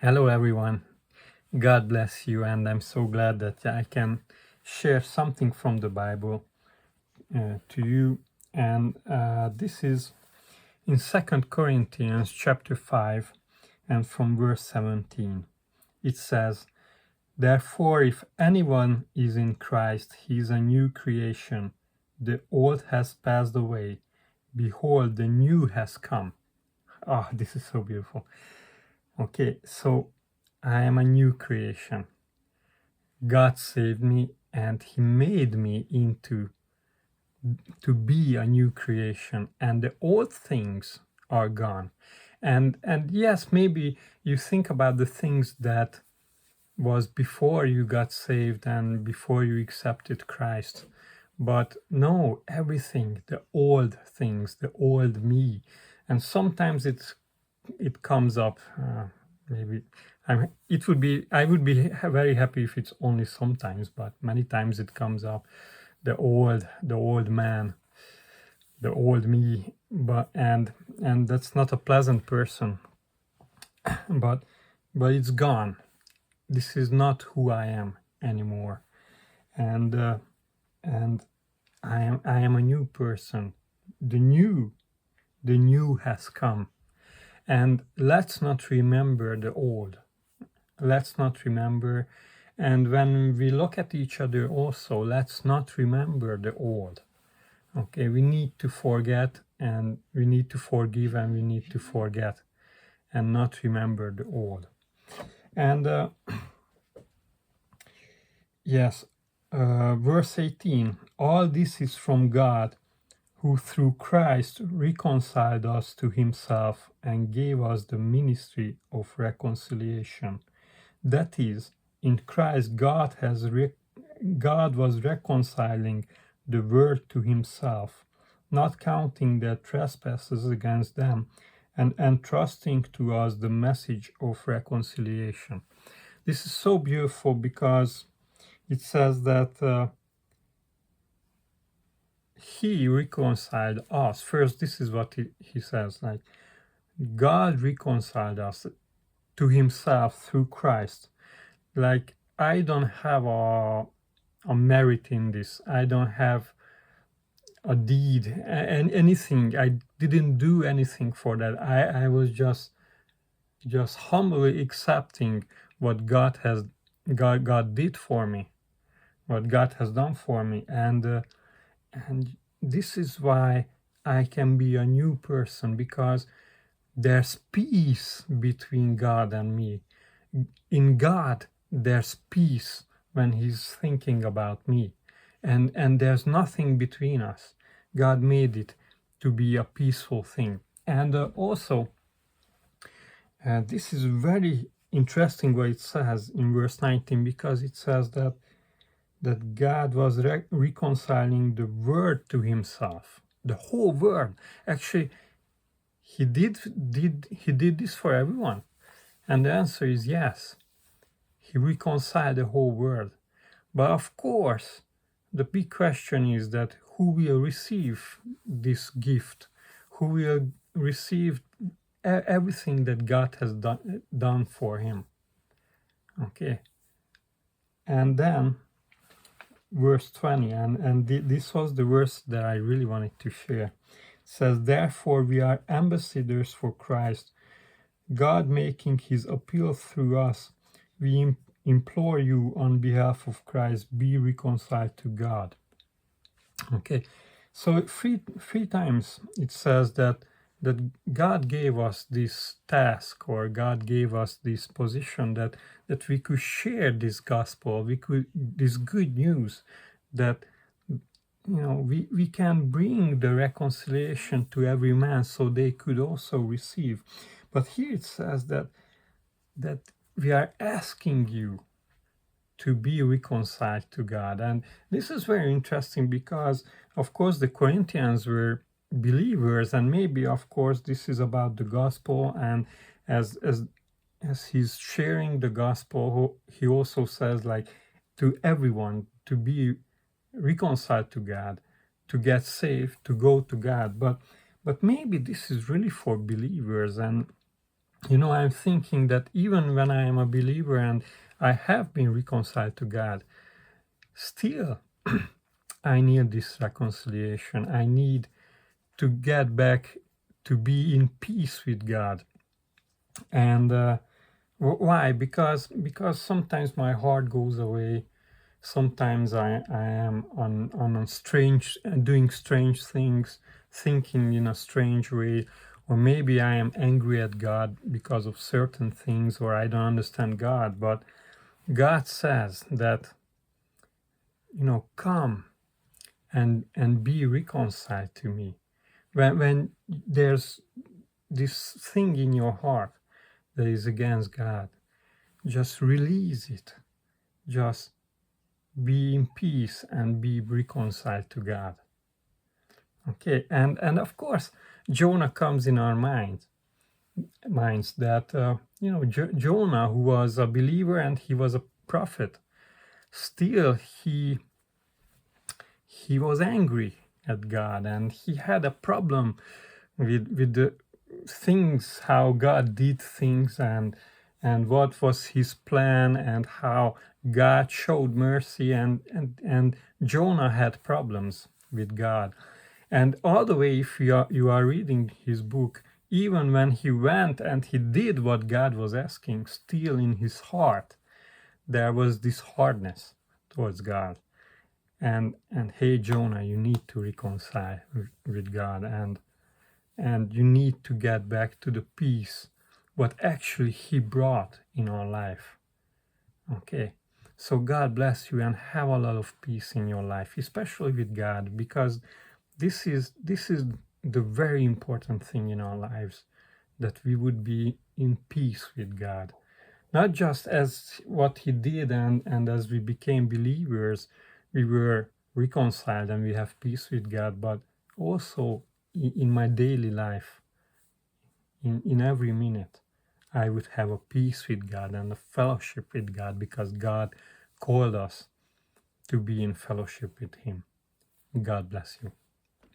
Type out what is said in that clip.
Hello, everyone. God bless you, and I'm so glad that I can share something from the Bible to you. And this is in 2 Corinthians chapter 5 and from verse 17. It says, "Therefore, if anyone is in Christ, he is a new creation. The old has passed away. Behold, the new has come." Ah, this is so beautiful. Okay, so I am a new creation. God saved me and he made me into to be a new creation, and the old things are gone. And yes, maybe you think about the things that was before you got saved and before you accepted Christ. But no, everything, the old things, the old me. And sometimes it comes up. Maybe I would be very happy if it's only sometimes, but many times it comes up. The old man, the old me, and that's not a pleasant person. but it's gone. This is not who I am anymore, and and I am a new person. The new has come. And let's not remember the old. Let's not remember. And when we look at each other also, let's not remember the old. Okay, we need to forget, and we need to forgive, and we need to forget and not remember the old. And yes, verse 18, all this is from God, who through Christ reconciled us to himself and gave us the ministry of reconciliation. That is, in Christ God was reconciling the world to himself, not counting their trespasses against them, and entrusting to us the message of reconciliation. This is so beautiful because it says that he reconciled us. First, this is what he says, like, God reconciled us to himself through Christ. Like, I don't have a merit in this. I don't have a deed and anything. I didn't do anything for that. I was just humbly accepting what God did for me, what God has done for me, and this is why I can be a new person, because there's peace between God and me. In God, there's peace when he's thinking about me. And there's nothing between us. God made it to be a peaceful thing. And also, this is very interesting what it says in verse 19, because it says that God was reconciling the world to himself, the whole world. Actually, he did this for everyone. And the answer is yes. He reconciled the whole world. But of course, the big question is that who will receive this gift? Who will receive everything that God has done for him? Okay. And then verse 20, and this was the verse that I really wanted to share. It says, therefore we are ambassadors for Christ, God making his appeal through us. We implore you on behalf of Christ, be reconciled to God. Okay, so three times it says that God gave us this task, or God gave us this position, that we could share this gospel, this good news, that we can bring the reconciliation to every man so they could also receive. But here it says that we are asking you to be reconciled to God. And this is very interesting because, of course, the Corinthians were believers, and maybe, of course, this is about the gospel, and as he's sharing the gospel, he also says, like, to everyone to be reconciled to God, to get saved, to go to God. But maybe this is really for believers, and I'm thinking that even when I am a believer and I have been reconciled to God, still I need this reconciliation. I need to get back to be in peace with God. And why? Because sometimes my heart goes away. Sometimes I am on a strange, doing strange things, thinking in a strange way, or maybe I am angry at God because of certain things, or I don't understand God. But God says that, come and be reconciled to me. When there's this thing in your heart that is against God, just release it. Just be in peace and be reconciled to God. Okay, and of course, Jonah comes in our minds that Jonah, who was a believer and he was a prophet, still he was angry at God, and he had a problem with the things, how God did things, and what was his plan, and how God showed mercy, and Jonah had problems with God. And all the way, if you are reading his book, even when he went and he did what God was asking, still in his heart there was this hardness towards God. And hey, Jonah, you need to reconcile with God, and you need to get back to the peace what actually he brought in our life. Okay, so God bless you and have a lot of peace in your life, especially with God, because this is the very important thing in our lives, that we would be in peace with God, not just as what he did, and as we became believers we were reconciled and we have peace with God, but also in my daily life, in every minute I would have a peace with God and a fellowship with God, because God called us to be in fellowship with him. God bless you.